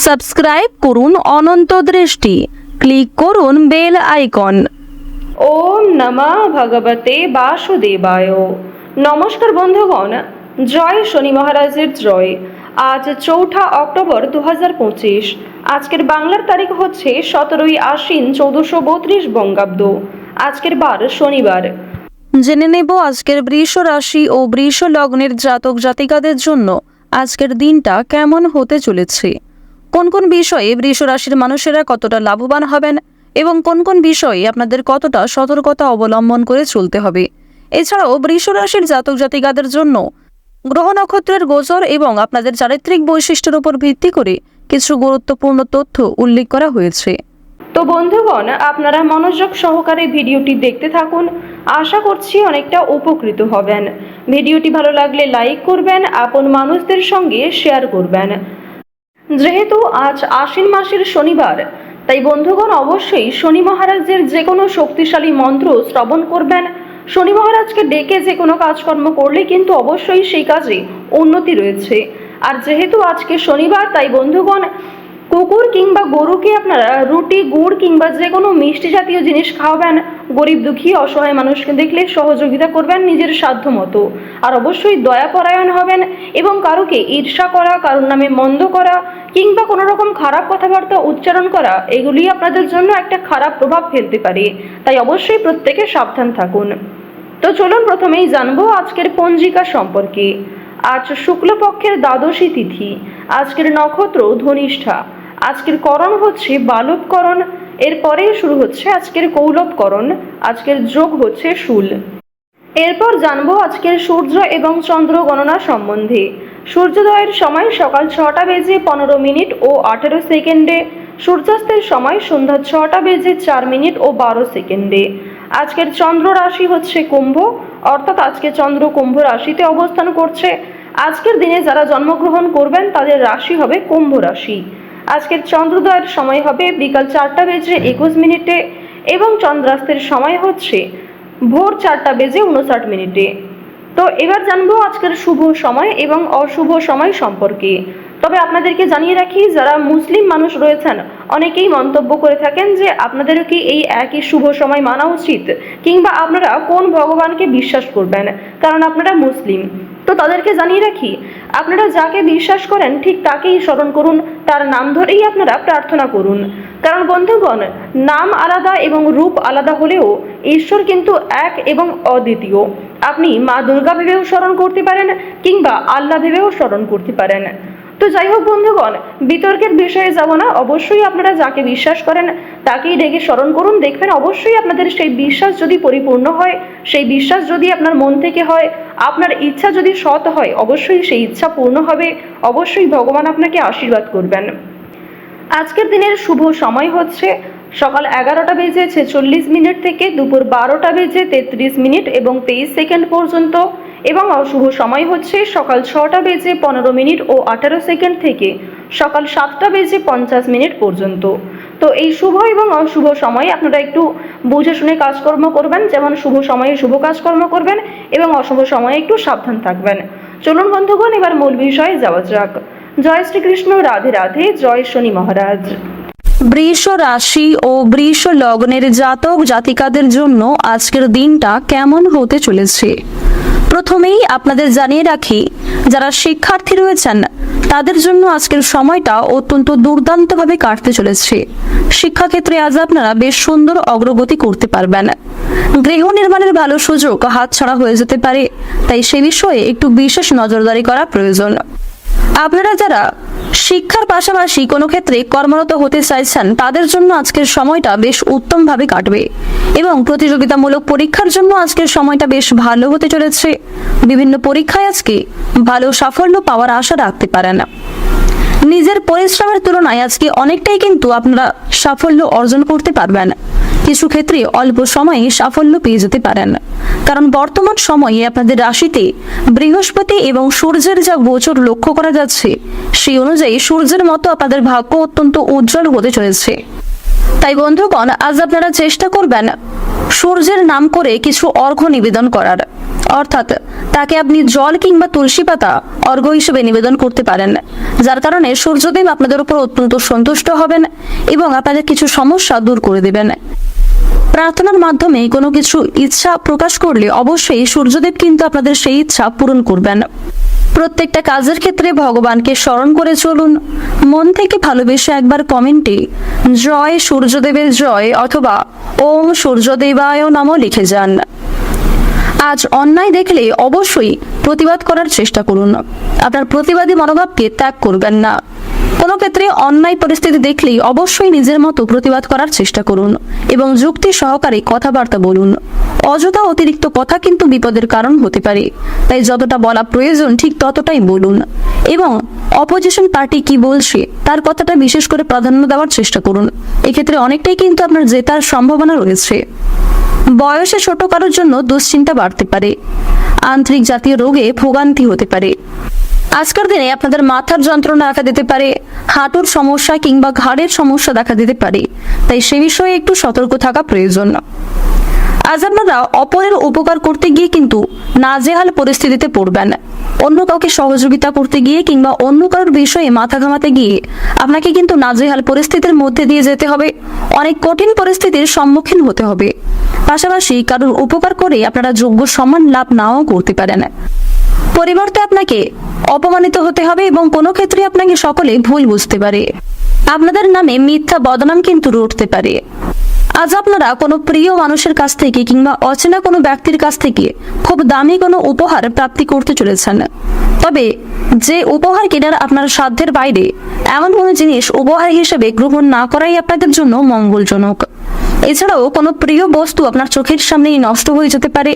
Subscribe করুন অনন্ত দৃষ্টি, click করুন বেল আইকন। ওম নমঃ ভগবতে বাসুদেবায়। নমস্কার বন্ধুগণ, জয় শনি মহারাজের জয়। আজ 4 অক্টোবর 2025। আজকের বাংলার তারিখ হচ্ছে 17ই আশ্বিন 1432 বঙ্গাব্দ। আজকের বার শনিবার। জেনে নেব আজকের বৃষ রাশি ও বৃষ লগ্নের জাতক জাতিকাদের জন্য আজকের দিনটা কেমন হতে চলেছে, কোন কোন বিষয়ে বৃষ রাশির মানুষেরা কতটা লাভবান হবেন এবং কোন কোন বিষয়ে আপনাদের কতটা সতর্কতা অবলম্বন করে চলতে হবে। এছাড়াও বৃষ রাশির জাতক জাতিকাদের জন্য গ্রহ নক্ষত্রের গোচর এবং আপনাদের চারিত্রিক বৈশিষ্ট্যের উপর ভিত্তি করে কিছু গুরুত্বপূর্ণ তথ্য উল্লেখ করা হয়েছে। তো বন্ধুগণ, আপনারা মনোযোগ সহকারে ভিডিওটি দেখতে থাকুন। আশা করছি অনেকটা উপকৃত হবেন। ভিডিওটি ভালো লাগলে লাইক করবেন, আপন মানুষদের সঙ্গে শেয়ার করবেন। যেহেতু আজ আশ্বিন মাসের শনিবার, তাই বন্ধুগণ অবশ্যই শনি মহারাজের যে কোনো শক্তিশালী মন্ত্র শ্রবণ করবেন। শনি মহারাজকে ডেকে যে কোনো কাজকর্ম করলে কিন্তু অবশ্যই সেই কাজে উন্নতি রয়েছে। আর যেহেতু আজকে শনিবার, তাই বন্ধুগণ কুকুর কিংবা গরুকে আপনারা রুটি, গুড় কিংবা যে কোনো মিষ্টি জাতীয় জিনিস খাওয়াবেন। গরিব দুঃখী অসহায় মানুষকে দেখলে সহযোগিতা করবেন নিজের সাধ্য মতো। আর অবশ্যই দয়াপরায়ণ হবেন এবং কারোকে ঈর্ষা করা, কারোর নামে মন্দ করা কিংবা কোনো রকম খারাপ কথাবার্তা উচ্চারণ করা, এগুলি আপনাদের জন্য একটা খারাপ প্রভাব ফেলতে পারে। তাই অবশ্যই প্রত্যেকে সাবধান থাকুন। তো চলুন প্রথমেই জানবো আজকের পঞ্জিকা সম্পর্কে। আজ শুক্লপক্ষের দ্বাদশী তিথি। আজকের নক্ষত্র ধনিষ্ঠা। আজকের করণ হচ্ছে বালবকরণ। এরপরে শুরু হচ্ছে আজকের কৌলবকরণ। আজকের যোগ হচ্ছে শূল। এরপর জানবো আজকের সূর্য এবং চন্দ্র গণনা সম্বন্ধে। সূর্যোদয়ের সময় সকাল 6টা বেজে 15 মিনিট ও 18 সেকেন্ডে। সূর্যাস্তের সময় সন্ধ্যা 6টা বেজে 4 মিনিট ও 12 সেকেন্ডে। আজকের চন্দ্র রাশি হচ্ছে কুম্ভ, অর্থাৎ আজকে চন্দ্র কুম্ভ রাশিতে অবস্থান করছে। আজকের দিনে যারা জন্মগ্রহণ করবেন তাদের রাশি হবে কুম্ভ রাশি। আজকের চন্দ্রোদয়ের সময় হবে বিকাল 4টা বেজে 21 মিনিটে এবং চন্দ্রাস্তের সময় হচ্ছে ভোর 4টা বেজে 59 মিনিটে। তো এবার জানবো আজকের শুভ সময় এবং অশুভ সময় সম্পর্কে। তবে আপনাদেরকে জানিয়ে রাখি, যারা মুসলিম মানুষ রয়েছেন অনেকেই মন্তব্য করে থাকেন যে আপনাদেরও কি এই একই শুভ সময় মানা উচিত, কিংবা আপনারা কোন ভগবানকে বিশ্বাস করবেন কারণ আপনারা মুসলিম। তো তাদেরকে জানিয়ে রাখি, আপনারা যাকে বিশ্বাস করেন ঠিক তাকেই স্মরণ করুন, তার নাম ধরেই আপনারা প্রার্থনা করুন। কারণ বন্ধুগণ, নাম আলাদা এবং রূপ আলাদা হলেও ঈশ্বর কিন্তু এক এবং অদ্বিতীয়। আপনি মা দুর্গা ভেবেও স্মরণ করতে পারেন কিংবা আল্লাহ ভেবেও স্মরণ করতে পারেন। তো যাই হোক বন্ধুগণ, বিতর্কের বিষয়ে যাব না। অবশ্যই আপনারা যাকে বিশ্বাস করেন তাকেই ডেকে স্মরণ করুন। দেখবেন অবশ্যই আপনাদের সেই বিশ্বাস যদি পরিপূর্ণ হয়, সেই বিশ্বাস যদি আপনার মন থেকে হয়, আপনার ইচ্ছা যদি সৎ হয়, অবশ্যই সেই ইচ্ছা পূর্ণ হবে। অবশ্যই ভগবান আপনাকে আশীর্বাদ করবেন। আজকের দিনের শুভ সময় হচ্ছে সকাল 11টা বেজে 46 মিনিট থেকে দুপুর 12টা বেজে 33 মিনিট এবং 23 সেকেন্ড পর্যন্ত, এবং অশুভ সময় হচ্ছে সকাল 6টা বেজে 15 মিনিট ও 18 সেকেন্ড থেকে সকাল 7টা বেজে 50 মিনিট পর্যন্ত। তো এই শুভ এবং অশুভ সময়ে আপনারা একটু বুঝে শুনে কাজকর্ম করবেন। যেমন শুভ সময়ে শুভ কাজকর্ম করবেন এবং অশুভ সময়ে একটু সাবধান থাকবেন। চলুন বন্ধুগণ, এবার মূল বিষয়ে যাওয়া যাক। জয় শ্রীকৃষ্ণ, রাধে রাধে, জয় শনি মহারাজ। বৃষ রাশি ও বৃষ লগ্নের জাতক জাতিকাদের জন্য আজকের দিনটা কেমন হতে চলেছে। প্রথমেই আপনাদের জানিয়ে রাখি, যারা শিক্ষার্থী রয়েছেন তাদের জন্য আজকের সময়টা অত্যন্ত দুর্দান্তভাবে কাটতে চলেছে। শিক্ষাক্ষেত্রে আজ আপনারা বেশ সুন্দর অগ্রগতি করতে পারবেন। গৃহ নির্মাণের ভালো সুযোগ হাতছাড়া হয়ে যেতে পারে, তাই সে বিষয়ে একটু বিশেষ নজরদারি করা প্রয়োজন। আপনারা যারা শিক্ষার পাশাপাশি কোনো ক্ষেত্রে কর্মরত হতে চাইছেন তাদের জন্য আজকের সময়টা বেশ উত্তমভাবে কাটবে এবং প্রতিযোগিতামূলক পরীক্ষার জন্য আজকের সময়টা বেশ ভালো হতে চলেছে। বিভিন্ন পরীক্ষায় আজকে ভালো সাফল্য পাওয়ার আশা রাখতে পারেন। নিজের পরিশ্রমের তুলনায় আজকে অনেকটাই কিন্তু আপনারা সাফল্য অর্জন করতে পারবেন। কিছু ক্ষেত্রে অল্প সময়ে সাফল্য পেয়ে যেতে পারেন, কারণ বর্তমান সময়ে আপনাদের রাশিতে বৃহস্পতি এবং সূর্যের যা গোচর লক্ষ্য করা যাচ্ছে, সেই অনুযায়ী সূর্যের মতো আপনাদের ভাগ্য অত্যন্ত উজ্জ্বল হতে চলেছে। তাই বন্ধুগণ, আজ আপনারা চেষ্টা করবেন সূর্যের নাম করে কিছু অর্ঘ্য নিবেদন করার, অর্থাৎ তাকে আপনি জল কিংবা তুলসী পাতা অর্ঘ্য হিসেবে নিবেদন করতে পারেন, যার কারণে সূর্যদেব আপনাদের উপর অত্যন্ত সন্তুষ্ট হবেন এবং আপনাদের কিছু সমস্যা দূর করে দেবেন। প্রার্থনার মাধ্যমে কোনো কিছু ইচ্ছা প্রকাশ করলে অবশ্যই সূর্যদেব কিন্তু আপনাদের সেই ইচ্ছা পূরণ করবেন। প্রত্যেকটা কাজের ক্ষেত্রে ভগবানকে স্মরণ করে চলুন। মন থেকে ভালোবেসে একবার কমেন্টে জয় সূর্যদেবের জয় অথবা ওম সূর্যদেবায় নমঃ লিখে যান। আজ অন্যায় দেখলে অবশ্যই প্রতিবাদ করার চেষ্টা করুন। আপনার প্রতিবাদী মনোভাবকে ত্যাগ করবেন না। কোনো ক্ষেত্রে অন্যায় পরিস্থিতি দেখলেই অবশ্যই নিজের মতো প্রতিবাদ করার চেষ্টা করুন এবং যুক্তি সহকারে কথাবার্তা বলুন। অযথা অতিরিক্ত কথা কিন্তু বিপদের কারণ হতে পারে, তাই যতটা বলা প্রয়োজন ঠিক ততটাই বলুন এবং অপোজিশন পার্টি কি বলছে তার কথাটা বিশেষ করে প্রাধান্য দেওয়ার চেষ্টা করুন। এক্ষেত্রে অনেকটাই কিন্তু আপনার জেতার সম্ভাবনা রয়েছে। বয়সে ছোট কারোর জন্য দুশ্চিন্তা বাড়তে পারে, আন্তরিক জাতীয় রোগে ভোগান্তি হতে পারে। আজকের দিনে আপনাদের মাথার যন্ত্রণা দেখা দিতে পারে, হাঁটুর সমস্যা কিংবা ঘাড়ের সমস্যা দেখা দিতে পারে, তাই সে বিষয়ে একটু সতর্ক থাকা প্রয়োজন। আজ আপনারা অপরের উপকার করতে গিয়ে কিন্তু নাজেহাল পরিস্থিতিতে পড়বেন। অন্য কাউকে সহযোগিতা করতে গিয়ে কিংবা অন্য কারোর বিষয়ে মাথা ঘামাতে গিয়ে আপনাকে কিন্তু নাজেহাল পরিস্থিতির মধ্যে দিয়ে যেতে হবে, অনেক কঠিন পরিস্থিতির সম্মুখীন হতে হবে। পাশাপাশি কারোর উপকার করে আপনারা যোগ্য সম্মান লাভ নাও করতে পারেন। পরিবর্তে আপনাকে অপমানিত হতে হবে এবং কোনো ক্ষেত্রে আপনাকে সকলে ভুল বুঝতে পারে। আপনাদের নামে মিথ্যা বদনাম কিন্তু রটতে পারে। আজ আপনারা কোনো প্রিয় মানুষের কাছ থেকে কিংবা অচেনা কোনো ব্যক্তির কাছ থেকে খুব দামি কোনো উপহার প্রাপ্তি করতে চলেছেন। তবে যে উপহার কেনার আপনার সাধ্যের বাইরে এমন কোনো জিনিস উপহার হিসেবে গ্রহণ না করাই আপনাদের জন্য মঙ্গলজনক। এছাড়াও কোনো প্রিয় বস্তু আপনার চোখের সামনেই নষ্ট হয়ে যেতে পারে।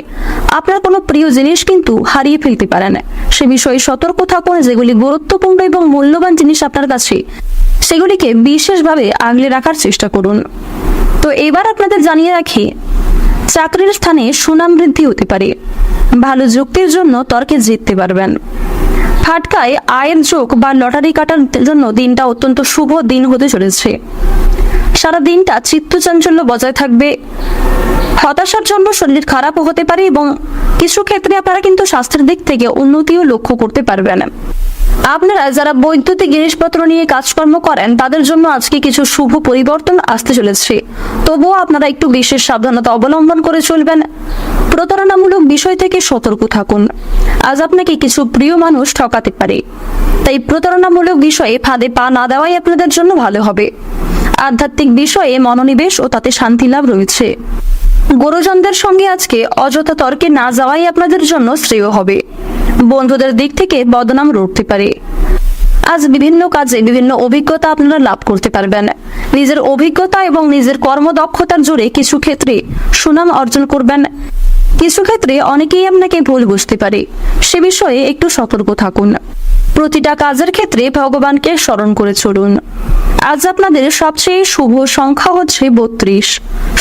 আপনার কোনো প্রিয় জিনিস কিন্তু হারিয়ে ফেলতে পারেন। সে বিষয়ে সতর্ক থাকুন। যেগুলি গুরুত্বপূর্ণ এবং মূল্যবান জিনিস আপনার কাছে, সেগুলিকে বিশেষভাবে আগলে রাখার চেষ্টা করুন। তো এবার আপনাদের জানিয়ে রাখি, চাকরির স্থানে সুনাম বৃদ্ধি হতে পারে। ভালো যুক্তির জন্য তর্কে জিততে পারবেন। ফাটকায় আয়ের যোগ বা লটারি কাটার জন্য দিনটা অত্যন্ত শুভ দিন হতে চলেছে। সারা দিনটা চিত্তচাঞ্চল্য বজায় থাকবে। হতাশার জন্য শরীর খারাপও হতে পারে এবং কিছু ক্ষেত্রে আপনারা কিন্তু স্বাস্থ্যের দিক থেকে উন্নতিও লক্ষ্য করতে পারবেন। আপনারা যারা বৈদ্যুতিক জিনিসপত্র নিয়ে কাজকর্ম করেন তাদের জন্য আজকে কিছু শুভ পরিবর্তন আসতে চলেছে। তবুও আপনারা একটু বিশেষ সাবধানতা অবলম্বন করে চলবেন। প্রতারণামূলক বিষয় থেকে সতর্ক থাকুন। আজ আপনাকে কিছু প্রিয় মানুষ ঠকাতে পারে, তাই প্রতারণামূলক বিষয়ে ফাঁদে পা না দেওয়াই আপনাদের জন্য ভালো হবে। আধ্যাত্মিক বিষয়ে মনোনিবেশ ও তাতে শান্তি লাভ রয়েছে। গুরুজনদের সঙ্গে আজকে অযথা তর্কে না যাওয়াই আপনাদের জন্য শ্রেয় হবে। বন্ধুদের দিক থেকে বদনাম রটতে পারে। আজ বিভিন্ন কাজে বিভিন্ন অভিজ্ঞতা আপনারা লাভ করতে পারবেন। নিজের অভিজ্ঞতা এবং নিজের কর্মদক্ষতার জোরে কিছু ক্ষেত্রে সুনাম অর্জন করবেন। কিছু ক্ষেত্রে অনেকেই আপনাকে ভুল বুঝতে পারে, সে বিষয়ে একটু সতর্ক থাকুন। প্রতিটা কাজের ক্ষেত্রে ভগবানকে স্মরণ করে চলুন। আজ আপনাদের সবচেয়ে শুভ সংখ্যা হচ্ছে 32,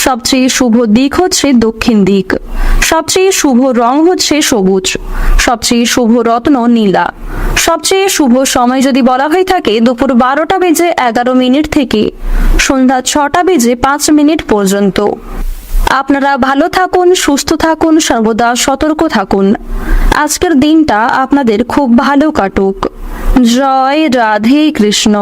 সবচেয়ে শুভ দিক হচ্ছে দক্ষিণ দিক, সবচেয়ে শুভ রং হচ্ছে সবুজ, সবচেয়ে শুভ রত্ন নীলা। সবচেয়ে শুভ সময় যদি বলা হয়ে থাকে দুপুর 12টা বেজে 11 মিনিট থেকে সন্ধ্যা 6টা বেজে 5 মিনিট পর্যন্ত। আপনারা ভালো থাকুন, সুস্থ থাকুন, সর্বদা সতর্ক থাকুন। আজকের দিনটা আপনাদের খুব ভালো কাটুক। জয় রাধে কৃষ্ণ।